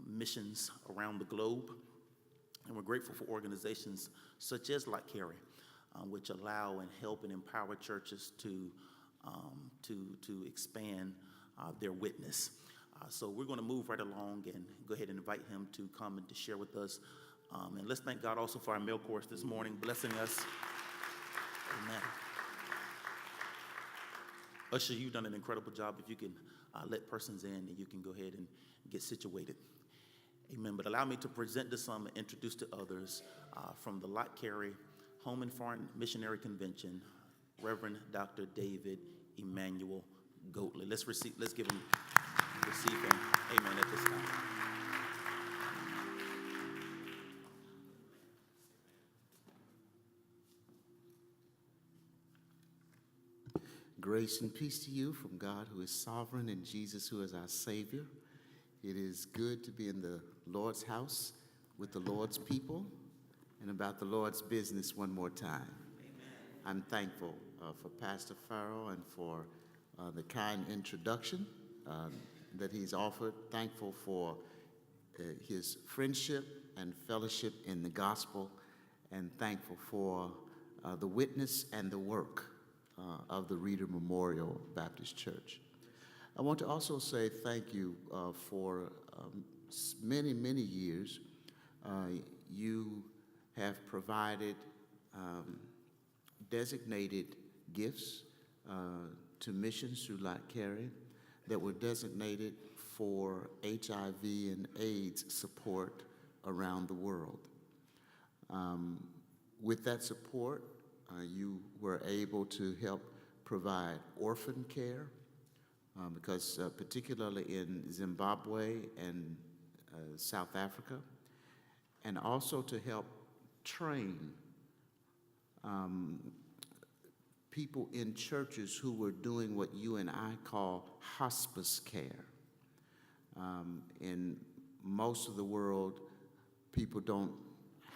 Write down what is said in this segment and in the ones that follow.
missions around the globe. And we're grateful for organizations such as Lott Carey, which allow and help and empower churches to expand their witness. So we're going to move right along and go ahead and invite him to come and to share with us. And let's thank God also for our male chorus this morning, blessing us. Amen. Usher, you've done an incredible job. If you can let persons in, and you can go ahead and get situated. Amen. But allow me to present to some and introduce to others from the Lott Carey Home and Foreign Missionary Convention, Reverend Dr. David Emmanuel Goatley. Let's give him, receive him. Amen. At this time. Grace and peace to you from God, who is sovereign, and Jesus, who is our Savior. It is good to be in the Lord's house with the Lord's people and about the Lord's business one more time. Amen. I'm thankful for Pastor Farrell and for the kind introduction that he's offered. Thankful for his friendship and fellowship in the gospel, and thankful for the witness and the work of the Reader Memorial Baptist Church. I want to also say thank you for many, many years. You have provided designated gifts to missions through Lott Carey that were designated for HIV and AIDS support around the world. With that support, you were able to help provide orphan care, because particularly in Zimbabwe and South Africa, and also to help train people in churches who were doing what you and I call hospice care. In most of the world, people don't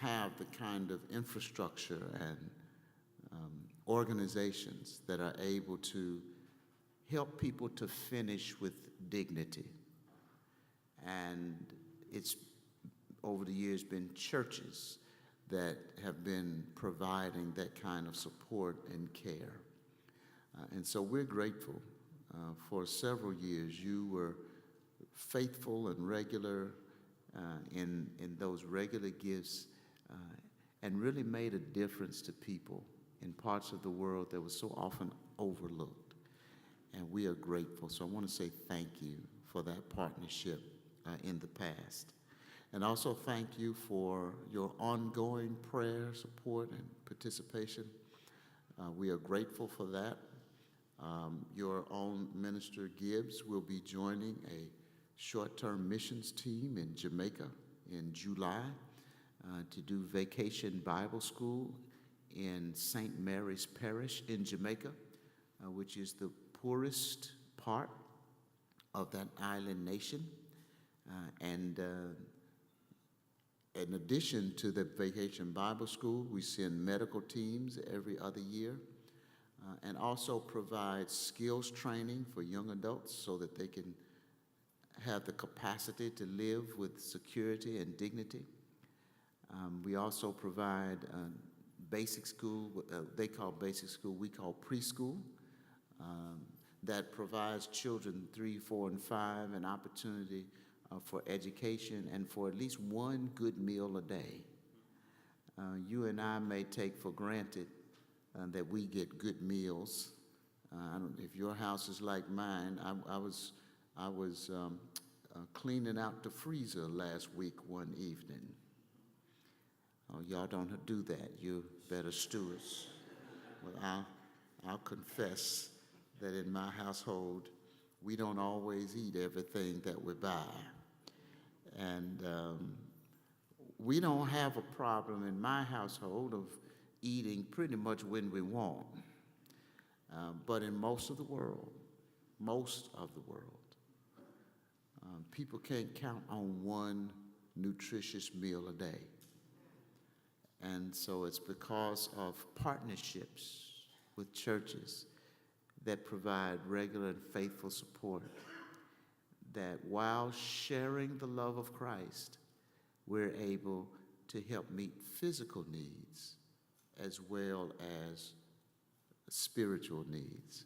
have the kind of infrastructure and organizations that are able to help people to finish with dignity. And it's over the years been churches that have been providing that kind of support and care. And so we're grateful. For several years, you were faithful and regular in those regular gifts, and really made a difference to people in parts of the world that was so often overlooked. And we are grateful. So I want to say thank you for that partnership in the past. And also thank you for your ongoing prayer, support, and participation. We are grateful for that. Your own Minister Gibbs will be joining a short-term missions team in Jamaica in July to do vacation Bible school in St. Mary's Parish in Jamaica, which is the poorest part of that island nation. And in addition to the vacation Bible school, we send medical teams every other year, and also provide skills training for young adults so that they can have the capacity to live with security and dignity. We also provide basic school, they call basic school, we call preschool, that provides children 3, 4, and 5 an opportunity for education and for at least one good meal a day. You and I may take for granted that we get good meals. I don't, if your house is like mine, I was cleaning out the freezer last week one evening. Oh, y'all don't do that. You're better stewards. Well, I'll confess that in my household, we don't always eat everything that we buy. And we don't have a problem in my household of eating pretty much when we want. But in most of the world, people can't count on one nutritious meal a day. And so it's because of partnerships with churches that provide regular and faithful support that while sharing the love of Christ, we're able to help meet physical needs as well as spiritual needs.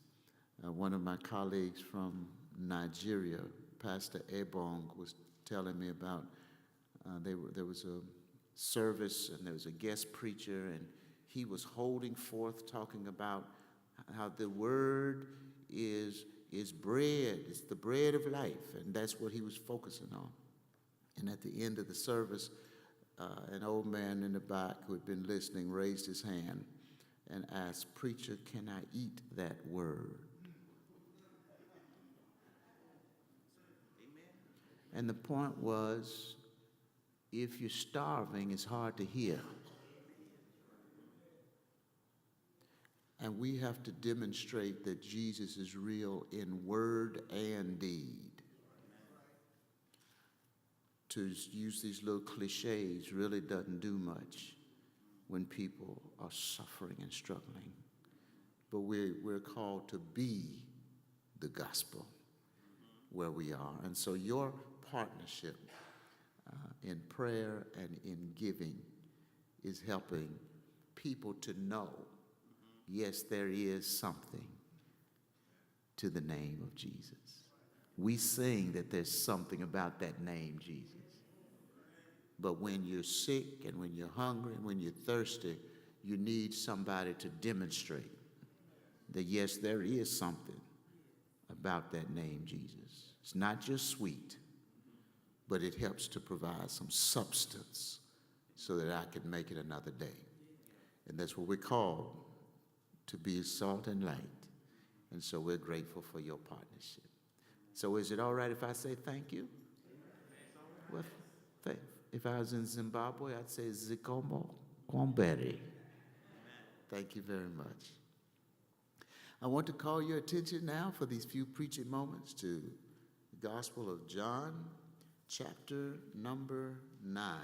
One of my colleagues from Nigeria, Pastor Ebong, was telling me about there was a service and there was a guest preacher, and he was holding forth talking about how the word is bread. It's the bread of life, and that's what he was focusing on. And at the end of the service, an old man in the back who had been listening raised his hand and asked, "Preacher, can I eat that word?" Amen. And the point was, if you're starving, it's hard to hear. And we have to demonstrate that Jesus is real in word and deed. To use these little cliches really doesn't do much when people are suffering and struggling. But we're called to be the gospel where we are. And so your partnership in prayer and in giving is helping people to know, yes, there is something to the name of Jesus. We sing that there's something about that name, Jesus. But when you're sick and when you're hungry and when you're thirsty, you need somebody to demonstrate that, yes, there is something about that name, Jesus. It's not just sweet, but it helps to provide some substance so that I can make it another day. And that's what we're called, to be salt and light. And so we're grateful for your partnership. So is it all right if I say thank you? Well, if I was in Zimbabwe, I'd say Zikomo Kwamberi. Thank you very much. I want to call your attention now for these few preaching moments to the Gospel of John, chapter number 9.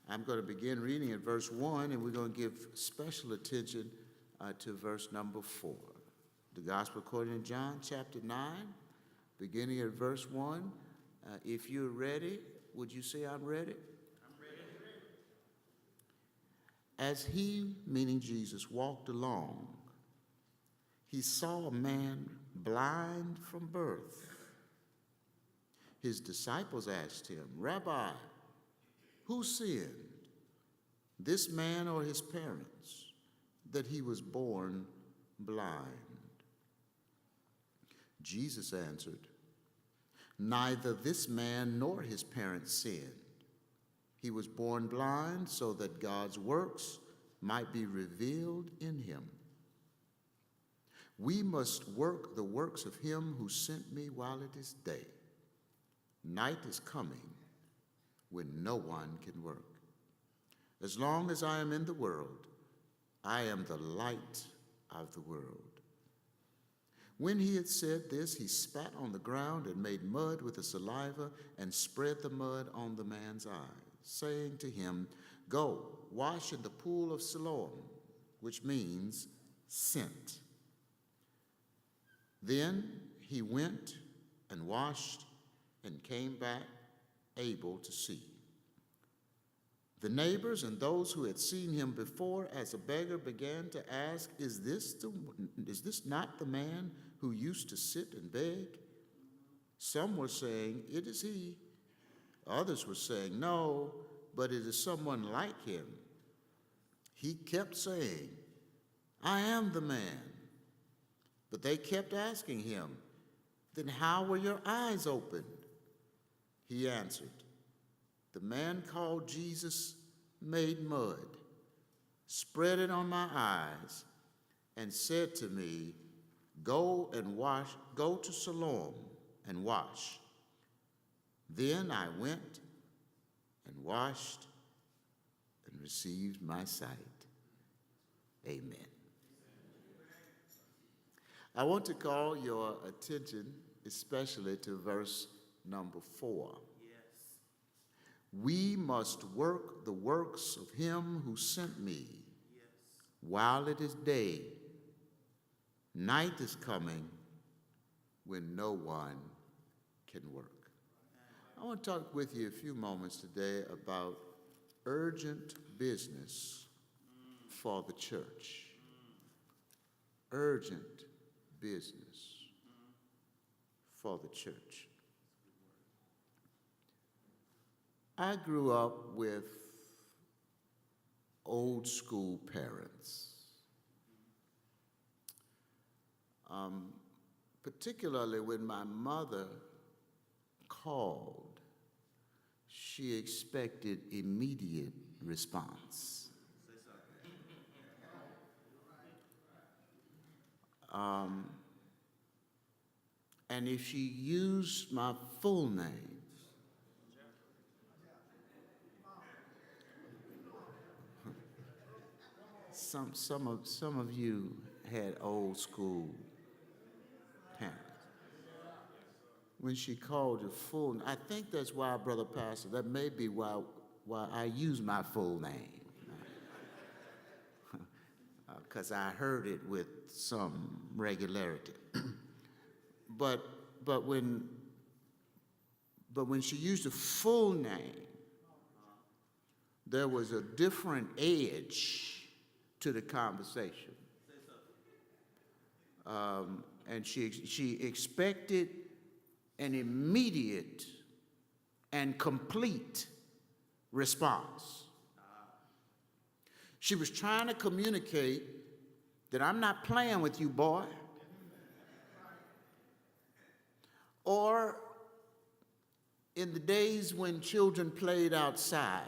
I'm going to begin reading at verse 1, and we're going to give special attention to verse number 4. The Gospel according to John, chapter 9, beginning at verse 1. If you're ready, would you say, "I'm ready"? I'm ready. As he, meaning Jesus, walked along, he saw a man blind from birth. His disciples asked him, "Rabbi, who sinned, this man or his parents, that he was born blind?" Jesus answered, "Neither this man nor his parents sinned. He was born blind so that God's works might be revealed in him. We must work the works of him who sent me while it is day. Night is coming when no one can work. As long as I am in the world, I am the light of the world." When he had said this, he spat on the ground and made mud with the saliva and spread the mud on the man's eyes, saying to him, "Go, wash in the pool of Siloam," which means sent. Then he went and washed and came back able to see. The neighbors and those who had seen him before as a beggar began to ask, is this not the man who used to sit and beg?" Some were saying, "It is he." Others were saying, "No, but it is someone like him." He kept saying, "I am the man." But they kept asking him, "Then how were your eyes opened?" He answered, "The man called Jesus made mud, spread it on my eyes, and said to me, 'Go to Siloam and wash.' Then I went and washed and received my sight." Amen. I want to call your attention especially to verse number 4. We must work the works of him who sent me while it is day. Night is coming when no one can work. I want to talk with you a few moments today about urgent business for the church. Urgent business for the church. I grew up with old school parents. Particularly when my mother called, she expected immediate response. And if she used my full name, some of you had old school parents. When she called your full name, I think that's why, Brother Pastor, that may be why I use my full name. Because I heard it with some regularity. But when she used the full name, there was a different edge to the conversation. And she expected an immediate and complete response. She was trying to communicate that I'm not playing with you, boy. Or in the days when children played outside,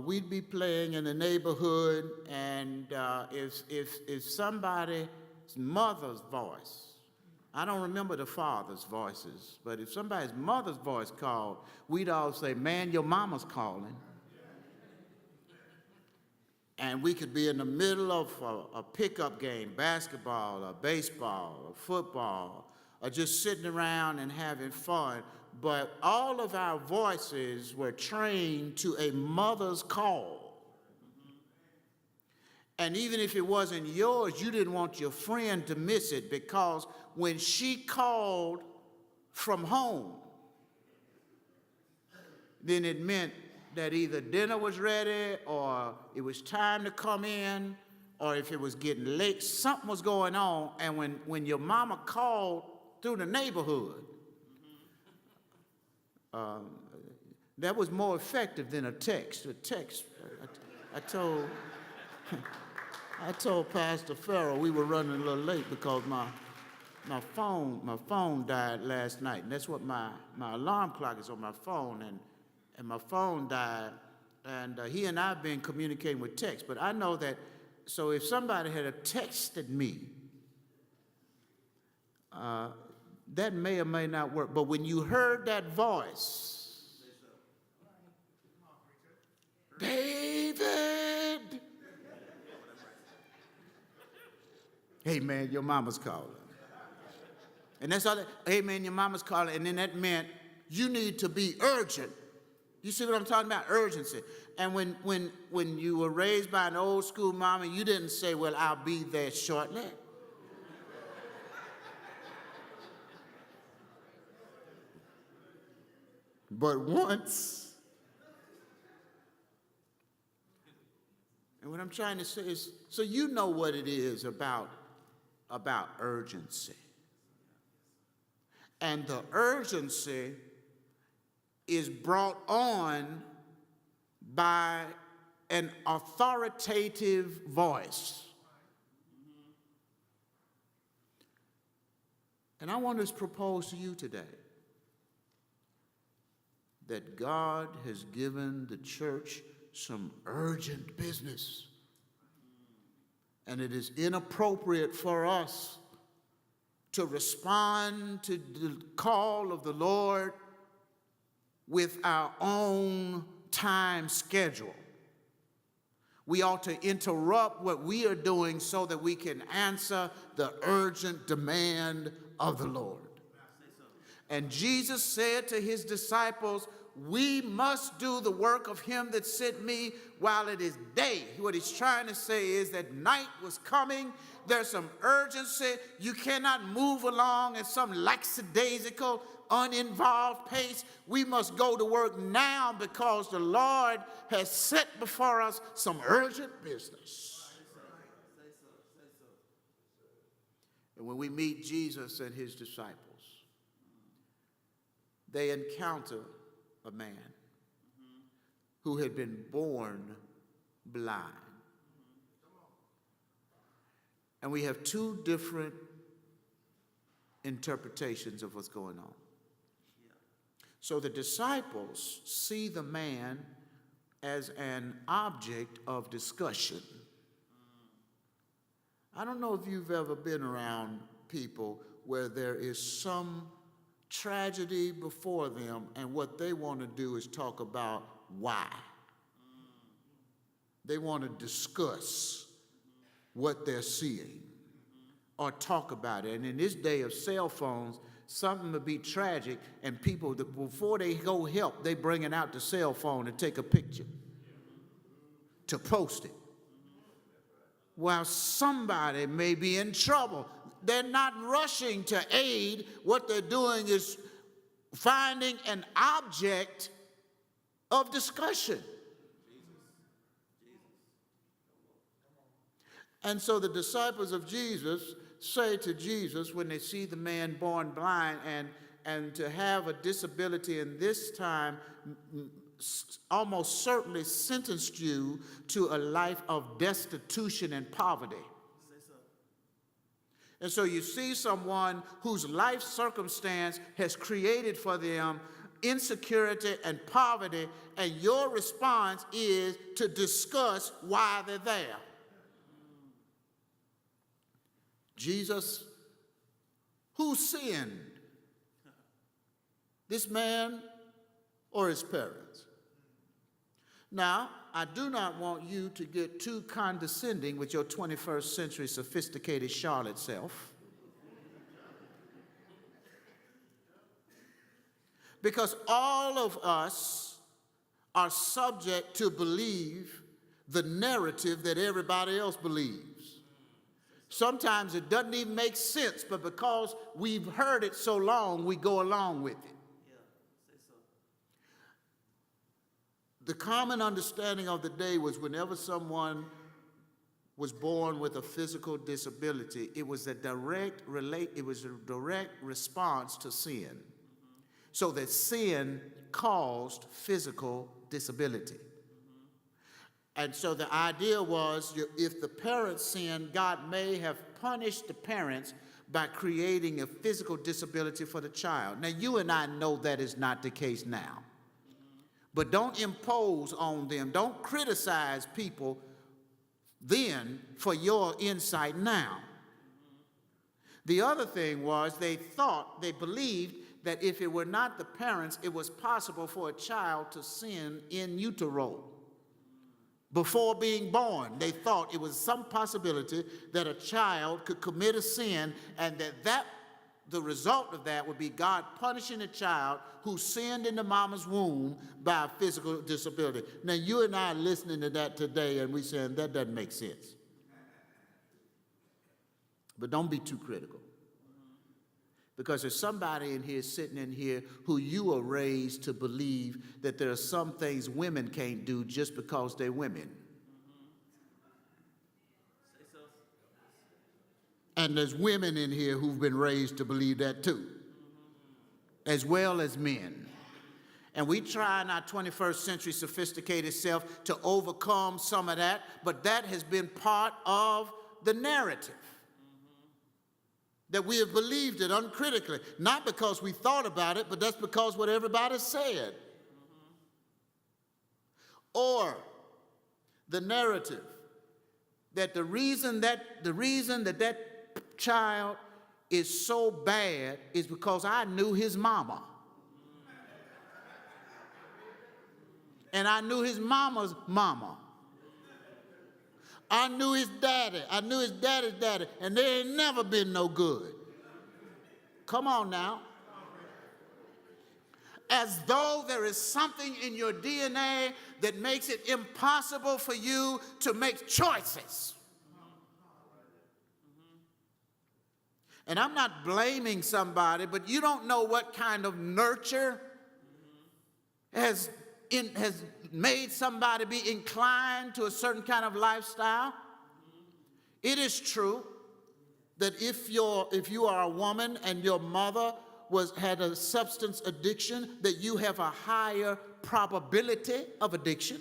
we'd be playing in the neighborhood, and if somebody's mother's voice, I don't remember the father's voices, but if somebody's mother's voice called, we'd all say, "Man, your mama's calling." And we could be in the middle of a pickup game, basketball or baseball or football, or just sitting around and having fun. But all of our voices were trained to a mother's call. And even if it wasn't yours, you didn't want your friend to miss it, because when she called from home, then it meant that either dinner was ready, or it was time to come in, or if it was getting late, something was going on. And when your mama called through the neighborhood, that was more effective than a text. A text, I told Pastor Farrell we were running a little late because my phone died last night, and that's what my alarm clock is on my phone, and my phone died, and he and I have been communicating with text. But I know that, so if somebody had texted me, that may or may not work. But when you heard that voice, David, hey man, your mama's calling. And that's all that, hey man, your mama's calling, and then that meant you need to be urgent. You see what I'm talking about? Urgency. And when you were raised by an old school mama, you didn't say, "Well, I'll be there shortly." But once, and what I'm trying to say is, so you know what it is about urgency. And the urgency is brought on by an authoritative voice. And I want to propose to you today that God has given the church some urgent business. And it is inappropriate for us to respond to the call of the Lord with our own time schedule. We ought to interrupt what we are doing so that we can answer the urgent demand of the Lord. And Jesus said to his disciples, we must do the work of him that sent me while it is day. What he's trying to say is that night was coming. There's some urgency. You cannot move along at some lackadaisical, uninvolved pace. We must go to work now because the Lord has set before us some urgent business. And when we meet Jesus and his disciples, they encounter a man who had been born blind. And we have two different interpretations of what's going on. So the disciples see the man as an object of discussion. I don't know if you've ever been around people where there is some tragedy before them, and what they want to do is talk about why. They want to discuss what they're seeing or talk about it. And in this day of cell phones, something will be tragic, and people, before they go help, they bring it out the cell phone and take a picture to post it. While somebody may be in trouble, they're not rushing to aid. What they're doing is finding an object of discussion. And so the disciples of Jesus say to Jesus, when they see the man born blind, and to have a disability in this time almost certainly sentenced you to a life of destitution and poverty. And so you see someone whose life circumstance has created for them insecurity and poverty, and your response is to discuss why they're there. Jesus, who sinned? This man or his parents? Now, I do not want you to get too condescending with your 21st century sophisticated Charlotte self. Because all of us are subject to believe the narrative that everybody else believes. Sometimes it doesn't even make sense, but because we've heard it so long, we go along with it. The common understanding of the day was whenever someone was born with a physical disability, it was a direct response to sin. So that sin caused physical disability. And so the idea was, if the parents sinned, God may have punished the parents by creating a physical disability for the child. Now, you and I know that is not the case now. But don't impose on them. Don't criticize people then for your insight now. The other thing was they believed that if it were not the parents, it was possible for a child to sin in utero. Before being born, they thought it was some possibility that a child could commit a sin, and that the result of that would be God punishing a child who sinned in the mama's womb by a physical disability. Now, you and I are listening to that today, and we're saying that doesn't make sense. But don't be too critical. Because there's somebody in here, sitting in here, who you were raised to believe that there are some things women can't do just because they're women. And there's women in here who've been raised to believe that too, as well as men. And we try in our 21st century sophisticated self to overcome some of that, but that has been part of the narrative. That we have believed it uncritically, not because we thought about it, but that's because what everybody said. Or the narrative that the reason that child is so bad is because I knew his mama. And I knew his mama's mama. I knew his daddy. I knew his daddy's daddy. And they ain't never been no good. Come on now. as though there is something in your DNA that makes it impossible for you to make choices. And I'm not blaming somebody, but you don't know what kind of nurture has made somebody be inclined to a certain kind of lifestyle. It is true that if you are a woman and your mother had a substance addiction, that you have a higher probability of addiction.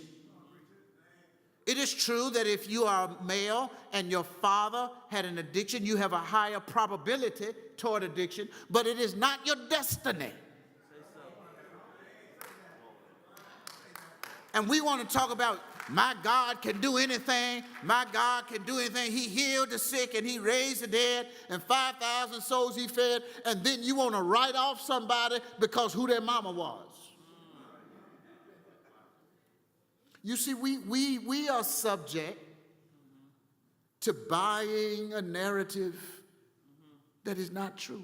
It is true that if you are a male and your father had an addiction, you have a higher probability toward addiction, but it is not your destiny. And we want to talk about, my God can do anything. My God can do anything. He healed the sick and he raised the dead, and 5,000 souls he fed. And then you want to write off somebody because who their mama was. You see, we are subject to buying a narrative that is not true.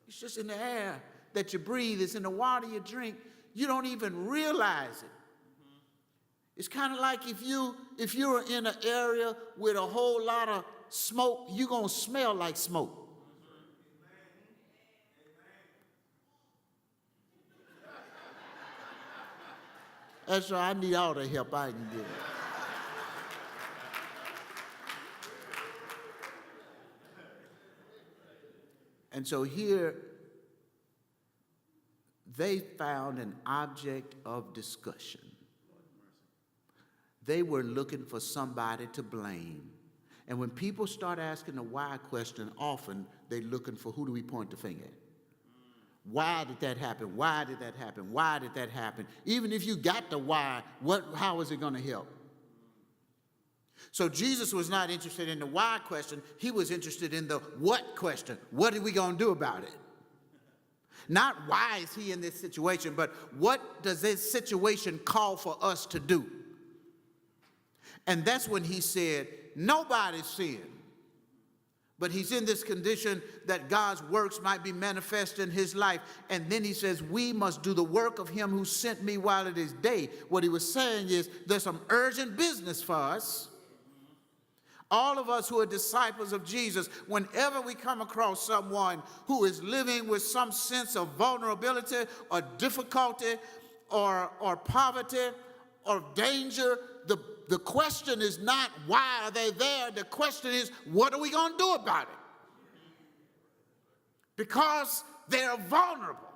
It's just in the air that you breathe. It's in the water you drink. You don't even realize it. It's kind of like if you're in an area with a whole lot of smoke, you're going to smell like smoke. That's why I need all the help I can get. And so here, they found an object of discussion. They were looking for somebody to blame. And when people start asking the why question, often they're looking for who do we point the finger at? Why did that happen? Why did that happen? Why did that happen? Even if you got the why, how is it going to help? So Jesus was not interested in the why question. He was interested in the what question. What are we going to do about it? Not why is he in this situation, but what does this situation call for us to do? And that's when he said, nobody's sinned, but he's in this condition that God's works might be manifest in his life. And then he says, we must do the work of him who sent me while it is day. What he was saying is there's some urgent business for us. All of us who are disciples of Jesus, whenever we come across someone who is living with some sense of vulnerability or difficulty or poverty or danger, the question is not why are they there? The question is, what are we going to do about it? Because they're vulnerable.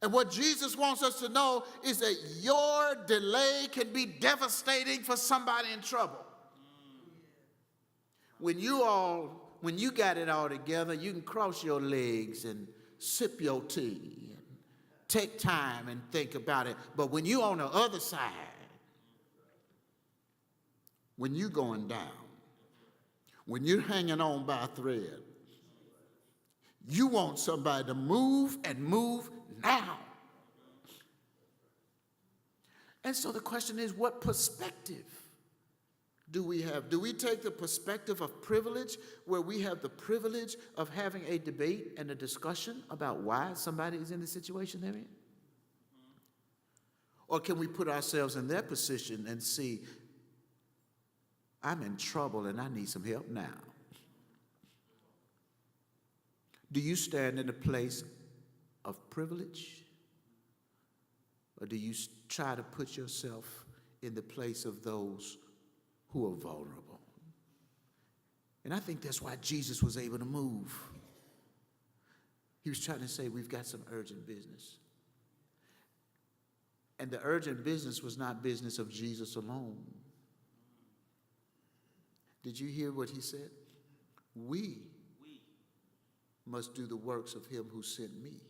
And what Jesus wants us to know is that your delay can be devastating for somebody in trouble. When you got it all together, you can cross your legs and sip your tea and take time and think about it. But when you're on the other side, when you're going down, when you're hanging on by a thread, you want somebody to move and move now. And so the question is, what perspective do we have? Do we take the perspective of privilege, where we have the privilege of having a debate and a discussion about why somebody is in the situation they're in? Or can we put ourselves in their position and see, I'm in trouble and I need some help now? Do you stand in a place of privilege? Or do you try to put yourself in the place of those who are vulnerable? And I think that's why Jesus was able to move. He was trying to say, we've got some urgent business. And the urgent business was not business of Jesus alone. Did you hear what he said? We must do the works of him who sent me.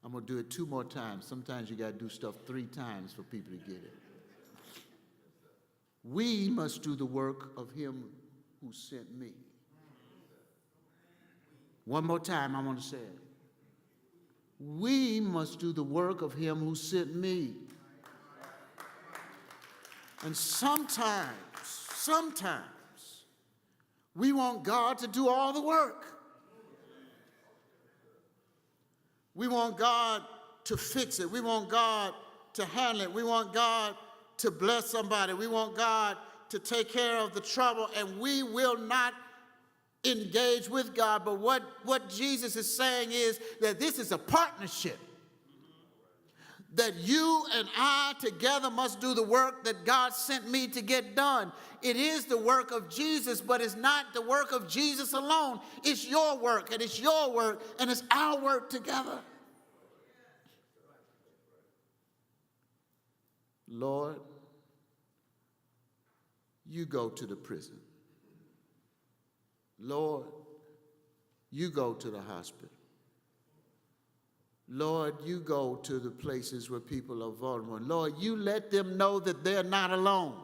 I'm going to do it 2 more times. Sometimes you got to do stuff 3 times for people to get it. We must do the work of him who sent me. One more time, I want to say it. We must do the work of him who sent me. And sometimes, we want God to do all the work. We want God to fix it. We want God to handle it. We want God to bless somebody. We want God to take care of the trouble, and we will not engage with God. But what Jesus is saying is that this is a partnership. That you and I together must do the work that God sent me to get done. It is the work of Jesus, but it's not the work of Jesus alone. It's your work, and it's your work, and it's our work together. Lord, you go to the prison. Lord, you go to the hospital. Lord, you go to the places where people are vulnerable. Lord, you let them know that they're not alone.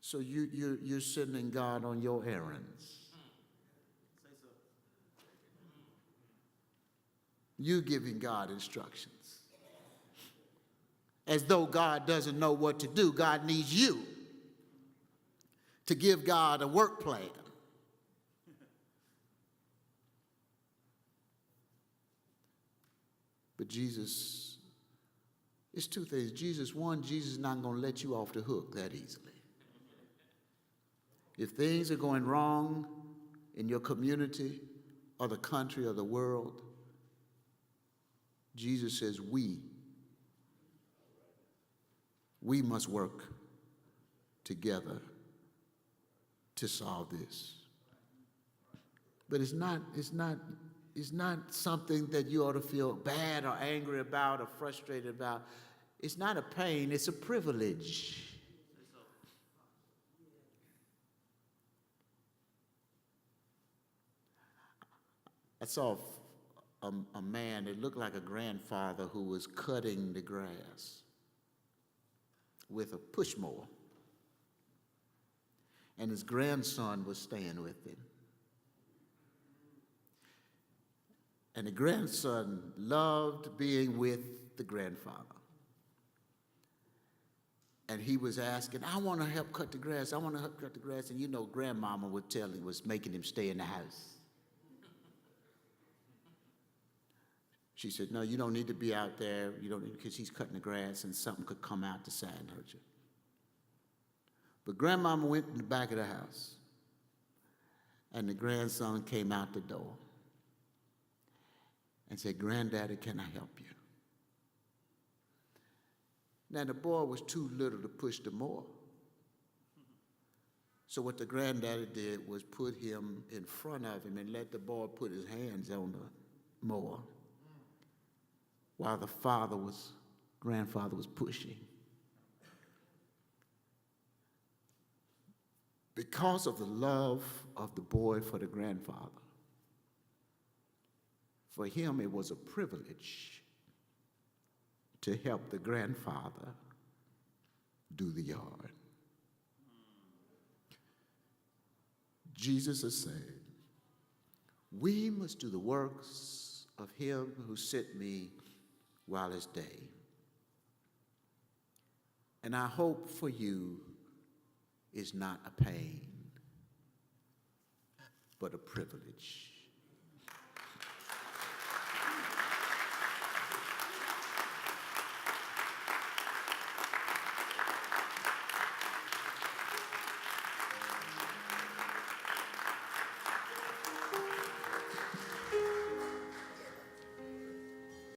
So you're sending God on your errands. You're giving God instructions. As though God doesn't know what to do. God needs you to give God a work plan. But Jesus, it's two things. Jesus is not going to let you off the hook that easily. If things are going wrong in your community or the country or the world, Jesus says we must work together to solve this. But it's not something that you ought to feel bad or angry about or frustrated about. It's not a pain, it's a privilege. I saw a man that looked like a grandfather who was cutting the grass with a push mower. And his grandson was staying with him. And the grandson loved being with the grandfather. And he was asking, I want to help cut the grass. I want to help cut the grass. And you know, grandmama was making him stay in the house. She said, no, you don't need to be out there. You don't need, because he's cutting the grass and something could come out the side and hurt you. But grandmama went in the back of the house. And the grandson came out the door and said, Granddaddy, can I help you? Now, the boy was too little to push the mower. So what the granddaddy did was put him in front of him and let the boy put his hands on the mower while the grandfather was pushing. Because of the love of the boy for the grandfather, for him it was a privilege to help the grandfather do the yard. Jesus is saying, we must do the works of him who sent me while it's day. And our hope for you is not a pain, but a privilege.